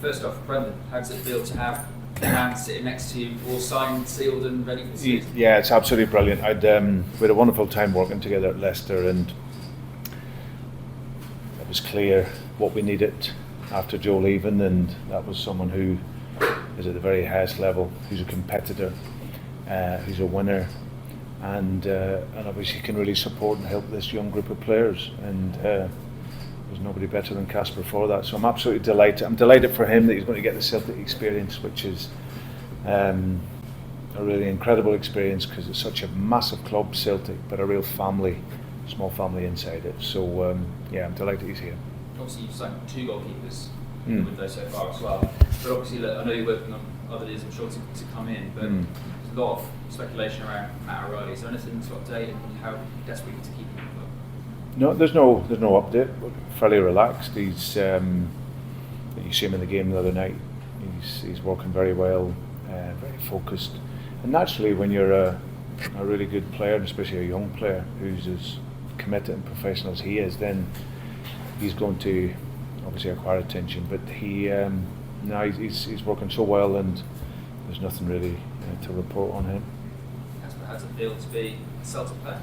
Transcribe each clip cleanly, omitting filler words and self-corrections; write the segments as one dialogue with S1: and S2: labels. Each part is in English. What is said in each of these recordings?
S1: First off, Brendan, how does it feel to have a man sitting next to you, all signed, sealed, and ready for the season?
S2: Yeah, it's absolutely brilliant. We had a wonderful time working together at Leicester, and it was clear what we needed after Joe leaving, and that was someone who is at the very highest level, who's a competitor, who's a winner, and obviously can really support and help this young group of players. And there's nobody better than Kasper for that. So I'm absolutely delighted. I'm delighted for him that he's going to get the Celtic experience, which is a really incredible experience because it's such a massive club, Celtic, but a real family, small family inside it. So yeah, I'm delighted he's here.
S1: Obviously you've signed 2 goalkeepers in the window so far as well. But obviously, look, I know you're working on other deals, I'm sure, to come in, but there's a lot of speculation around Matt O'Reilly. Is there anything to update and how desperate to keep him?
S2: No, there's no update. We're fairly relaxed. You see him in the game the other night. He's working very well, very focused. And naturally, when you're a really good player, and especially a young player who's as committed and professional as he is, then he's going to obviously acquire attention. But he's working so well, and there's nothing really to report on him.
S1: Kasper, how does it feel to be a Celtic player?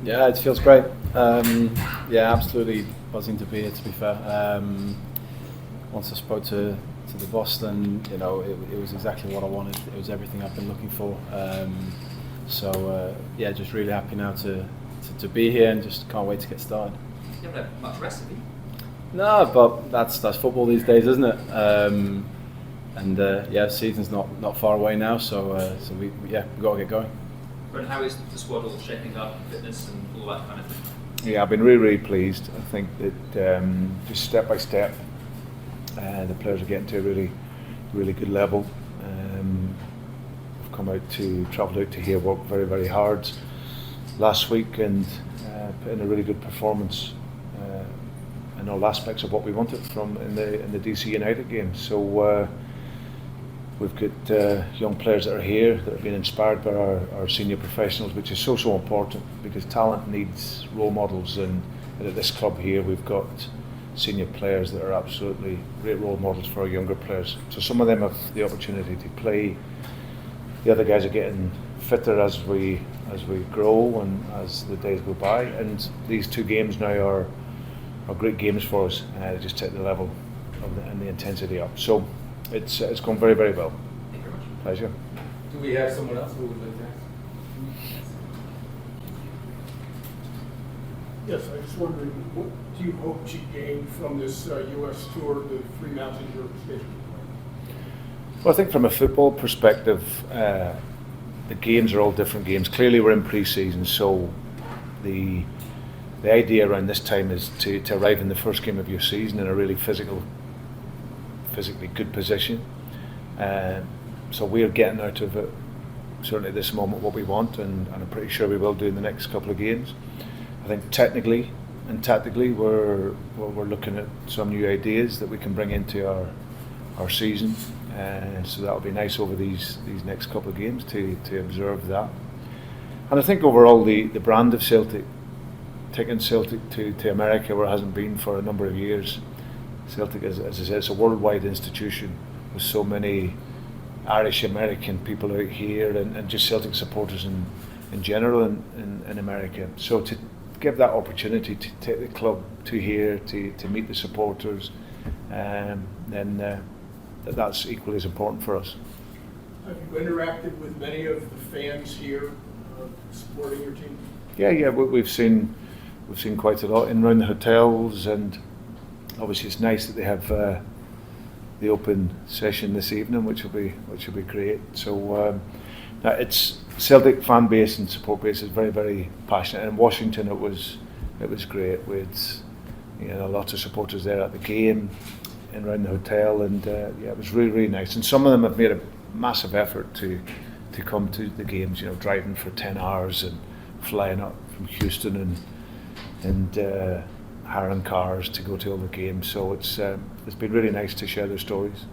S3: Yeah, it feels great. Yeah, absolutely buzzing to be here, to be fair. Once I spoke to the boss, then it was exactly what I wanted. It was everything I've been looking for. So yeah, just really happy now to be here, and just can't wait to get started.
S1: You haven't had much rest, have you?
S3: No, but that's football these days, isn't it? And yeah, season's not far away now, so we've got to get going.
S1: But how is the squad all shaping up, fitness and all that kind of thing?
S2: Yeah, I've been really pleased. I think that just step by step, the players are getting to a really good level. I've travelled out to here, worked very, very hard last week, and put in a really good performance in all aspects of what we wanted from in the DC United game. So we've got young players that are here that have been inspired by our senior professionals, which is so important, because talent needs role models, and at this club here we've got senior players that are absolutely great role models for our younger players. So some of them have the opportunity to play. The other guys are getting fitter as we grow and as the days go by, and these 2 games now are great games for us. They just take the level and the intensity up. So it's gone very, very well.
S1: Thank you very much.
S2: Pleasure.
S4: Do we have someone else who would like to ask?
S5: Yes, I was wondering, what do you hope to gain from this U.S. tour, the 3 mountains you're scheduled?
S2: Well, I think from a football perspective, the games are all different games. Clearly we're in pre-season, so the idea around this time is to arrive in the first game of your season in a really physically good position. So we're getting out of it, certainly at this moment, what we want, and I'm pretty sure we will do in the next couple of games. I think technically and tactically we're looking at some new ideas that we can bring into our season. So that'll be nice over these next couple of games to observe that. And I think overall the brand of Celtic, taking Celtic to America where it hasn't been for a number of years. Celtic, as I said, it's a worldwide institution with so many Irish American people out here, and just Celtic supporters in general in America. So to give that opportunity to take the club to here, to meet the supporters, then that's equally as important for us.
S5: Have you interacted with many of the fans here supporting your team?
S2: Yeah, we've seen quite a lot in around the hotels, and obviously it's nice that they have the open session this evening, which will be great. So it's Celtic fan base and support base is very, very passionate. And in Washington it was great. We had lots of supporters there at the game and around the hotel, and yeah, it was really, really nice. And some of them have made a massive effort to come to the games. Driving for 10 hours and flying up from Houston and hiring cars to go to all the games. So it's been really nice to share their stories.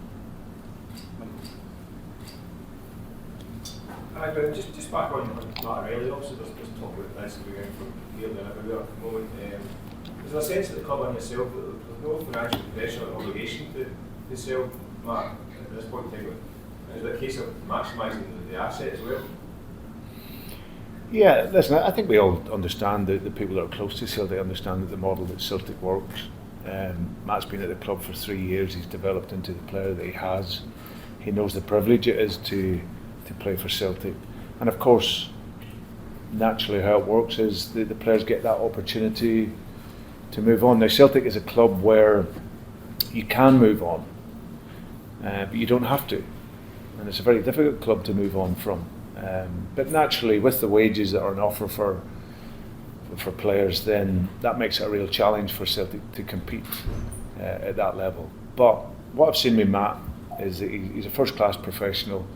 S4: Just back on Matt O'Reilly, obviously there's talk about this going from here and everywhere at the moment. There's a sense that the club and yourself that there's no financial pressure or obligation to the sale, Matt, at this point in time, is it a case of maximising the asset as well?
S2: Yeah, listen, I think we all understand that the people that are close to Celtic understand that the model that Celtic works. Matt's been at the club for 3 years. He's developed into the player that he has. He knows the privilege it is to play for Celtic. And of course, naturally how it works is the players get that opportunity to move on. Now Celtic is a club where you can move on, but you don't have to. And it's a very difficult club to move on from. But naturally, with the wages that are on offer for players, then that makes it a real challenge for Celtic to compete at that level. But what I've seen with Matt is that he's a first-class professional.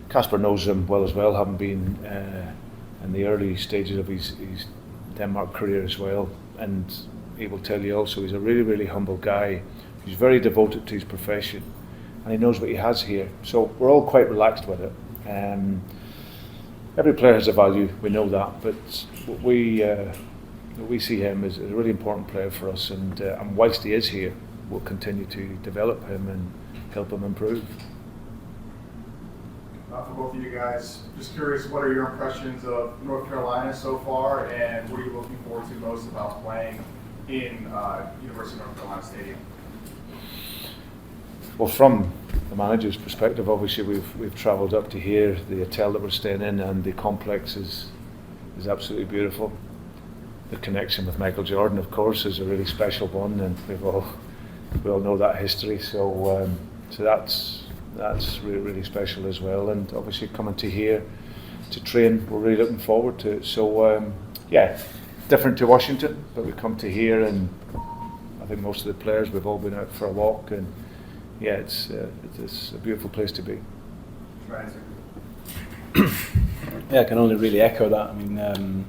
S2: Kasper knows him well as well, having been in the early stages of his Denmark career as well. And he will tell you also he's a really, really humble guy. He's very devoted to his profession, and he knows what he has here. So we're all quite relaxed with it. Every player has a value, we know that, but we see him as a really important player for us, and whilst he is here, we'll continue to develop him and help him improve.
S6: For both of you guys, just curious, what are your impressions of North Carolina so far, and what are you looking forward to most about playing in University of North Carolina Stadium?
S2: Well, from the manager's perspective, obviously we've travelled up to here. The hotel that we're staying in and the complex is absolutely beautiful. The connection with Michael Jordan, of course, is a really special one, and we all know that history. So that's really, really special as well. And obviously coming to here to train, we're really looking forward to it. So yeah, different to Washington, but we come to here, and I think most of the players, we've all been out for a walk, and yeah, it's a beautiful place to be.
S3: Yeah, I can only really echo that. I mean,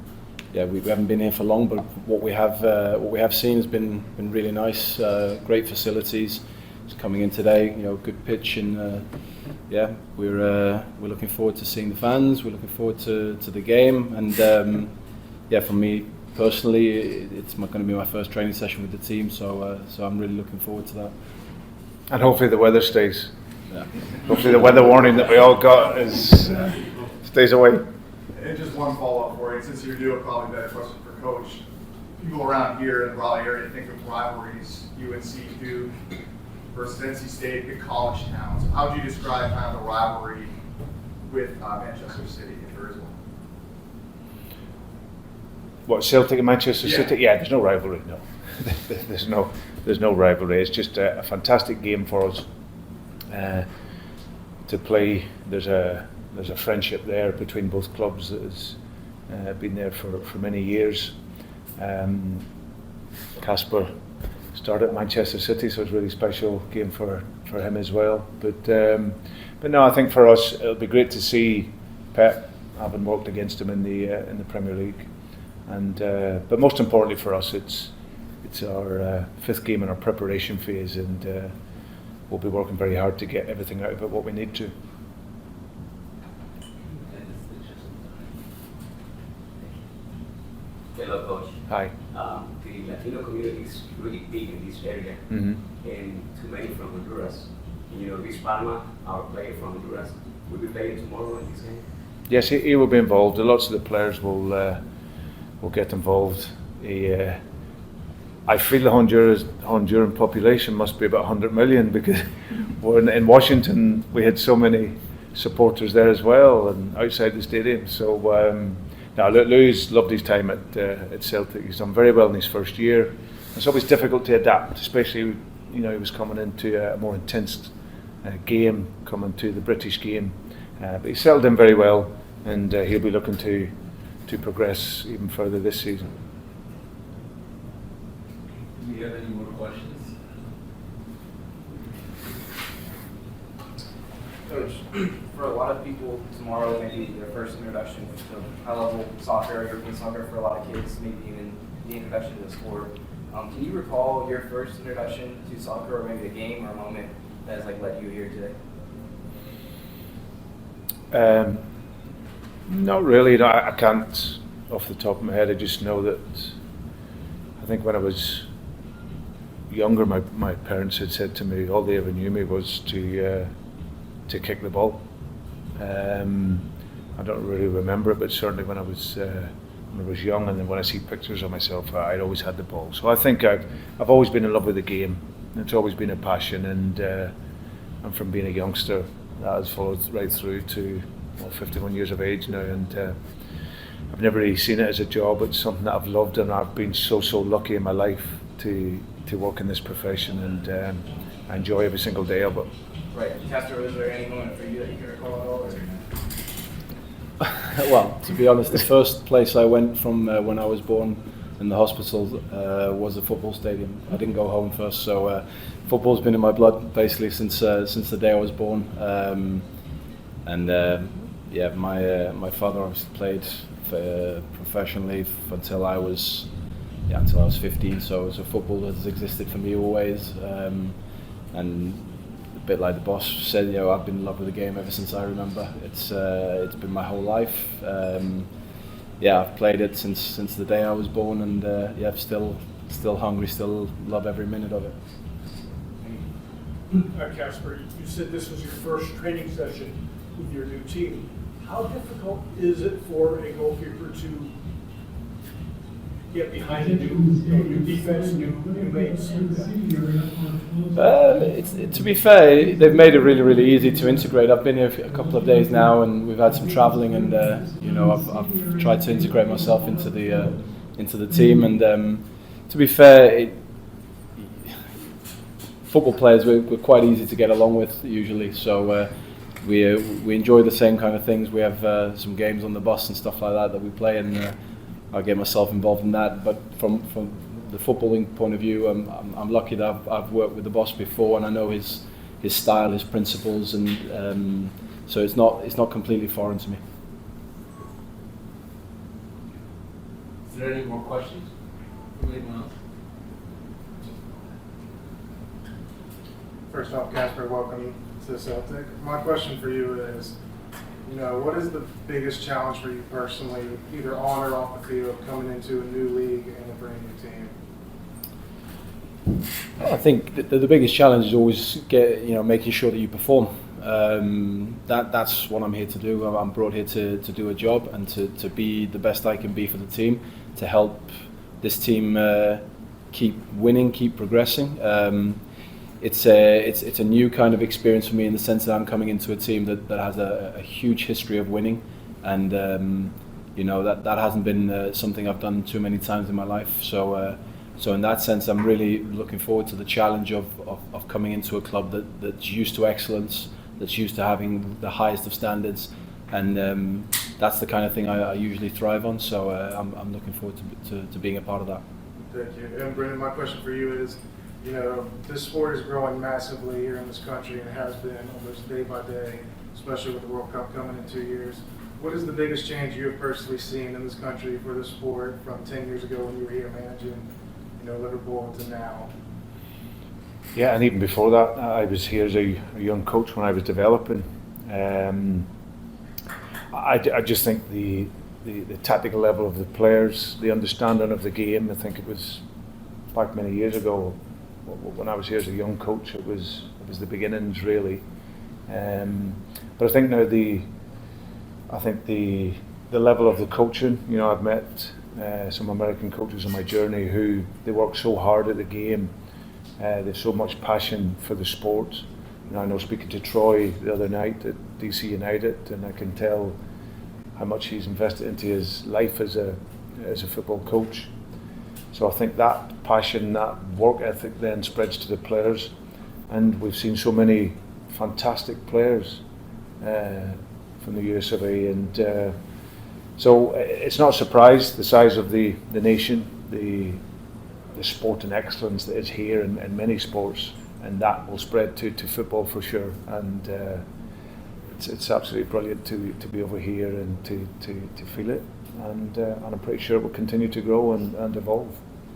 S3: yeah, we haven't been here for long, but what we have seen has been really nice. Great facilities. Just coming in today, good pitch, and yeah, we're looking forward to seeing the fans. We're looking forward to the game, and yeah, for me personally, it's going to be my first training session with the team. So I'm really looking forward to that.
S2: And hopefully the weather stays.
S3: Yeah.
S2: Hopefully the weather warning that we all got stays away.
S6: And just one follow-up for you, since you're new, probably better question for Coach. People around here in the Raleigh area think of rivalries, UNC, Duke versus NC State, big college towns. How do you describe kind of the rivalry with Manchester City, if there is one?
S2: What, Celtic and Manchester City? Yeah, there's no rivalry. No, there's no rivalry. It's just a fantastic game for us to play. There's a friendship there between both clubs that has been there for many years. Kasper started at Manchester City, so it's a really special game for him as well. But no, I think for us it'll be great to see Pep, having worked against him in the Premier League, and but most importantly for us, it's our fifth game in our preparation phase, and we'll be working very hard to get everything out of it what we need to.
S7: Hello, Coach.
S2: Hi.
S7: The Latino community is really big in this area,
S2: Mm-hmm.
S7: and too many from Honduras. And, Luis Palma, our player from Honduras, will be playing tomorrow in this game.
S2: Yes, he will be involved. Lots of the players will get involved. I feel the Honduran population must be about 100 million, because we're in Washington we had so many supporters there as well, and outside the stadium. So now Louis loved his time at Celtic. He's done very well in his first year. It's always difficult to adapt, especially he was coming into a more intense game, coming to the British game. But he settled in very well, and he'll be looking to progress even further this season.
S8: Do you have any more questions?
S9: Coach, for a lot of people tomorrow, maybe their first introduction to high-level soccer, European soccer, for a lot of kids, maybe even the introduction to the sport. Can you recall your first introduction to soccer, or maybe a game or a moment that has led you here today?
S2: Not really. No, I can't off the top of my head. I just know that I think when I was younger, my parents had said to me, all they ever knew me was to kick the ball. I don't really remember it, but certainly when I was young, and then when I see pictures of myself, I'd always had the ball. So I think I've always been in love with the game. It's always been a passion, and from being a youngster, that has followed right through to 51 years of age now, and I've never really seen it as a job. It's something that I've loved, and I've been so lucky in my life to work in this profession, and I enjoy every single day of it.
S9: Right. Kasper, was there any moment for you that you can recall at all? Or?
S3: Well, to be honest, the first place I went from when I was born in the hospital was a football stadium. I didn't go home first, so football's been in my blood basically since the day I was born. Yeah, my father obviously played professionally until I was 15. So football has existed for me always, and a bit like the boss said, I've been in love with the game ever since I remember. It's been my whole life. I've played it since the day I was born, and still hungry, still love every minute of it.
S5: Kasper, you said this was your first training session with your new team. How difficult is it for a goalkeeper to get behind a new defense, new mates?
S3: To be fair, they've made it really easy to integrate. I've been here for a couple of days now, and we've had some travelling, and I've tried to integrate myself into the team. And to be fair, football players we're quite easy to get along with usually. So we enjoy the same kind of things. We have some games on the bus and stuff like that we play, and I get myself involved in that. But from the footballing point of view, I'm lucky that I've worked with the boss before, and I know his style, his principles, and so it's not completely foreign to me.
S8: Is there any more questions from anyone else?
S10: First off, Kasper, welcome to Celtic. My question for you is, what is the biggest challenge for you personally, either on or off the field, coming into a new league and a brand new team?
S3: I think the biggest challenge is always making sure that you perform. That's what I'm here to do. I'm brought here to do a job and to be the best I can be for the team, to help this team keep winning, keep progressing. It's a new kind of experience for me in the sense that I'm coming into a team that has a huge history of winning, and that hasn't been something I've done too many times in my life. So in that sense, I'm really looking forward to the challenge of coming into a club that's used to excellence, that's used to having the highest of standards, and that's the kind of thing I usually thrive on. So I'm looking forward to being a part of that.
S10: Thank you. And Brendan, my question for you is, this sport is growing massively here in this country, and it has been almost day by day, especially with the World Cup coming in 2 years. What is the biggest change you have personally seen in this country for this sport from 10 years ago when you were here managing, Liverpool to now?
S2: Yeah, and even before that, I was here as a young coach when I was developing. I just think the tactical level of the players, the understanding of the game. I think it was back many years ago when I was here as a young coach. It was the beginnings really. But I think now the level of the coaching. I've met some American coaches on my journey who they work so hard at the game. They've so much passion for the sport. I know speaking to Troy the other night at DC United, and I can tell how much he's invested into his life as a football coach. So I think that passion, that work ethic then spreads to the players, and we've seen so many fantastic players from the US of A, and so it's not a surprise the size of the nation, the sport and excellence that is here in many sports, and that will spread to football for sure. And it's absolutely brilliant to be over here and to feel it, and I'm pretty sure it will continue to grow and evolve.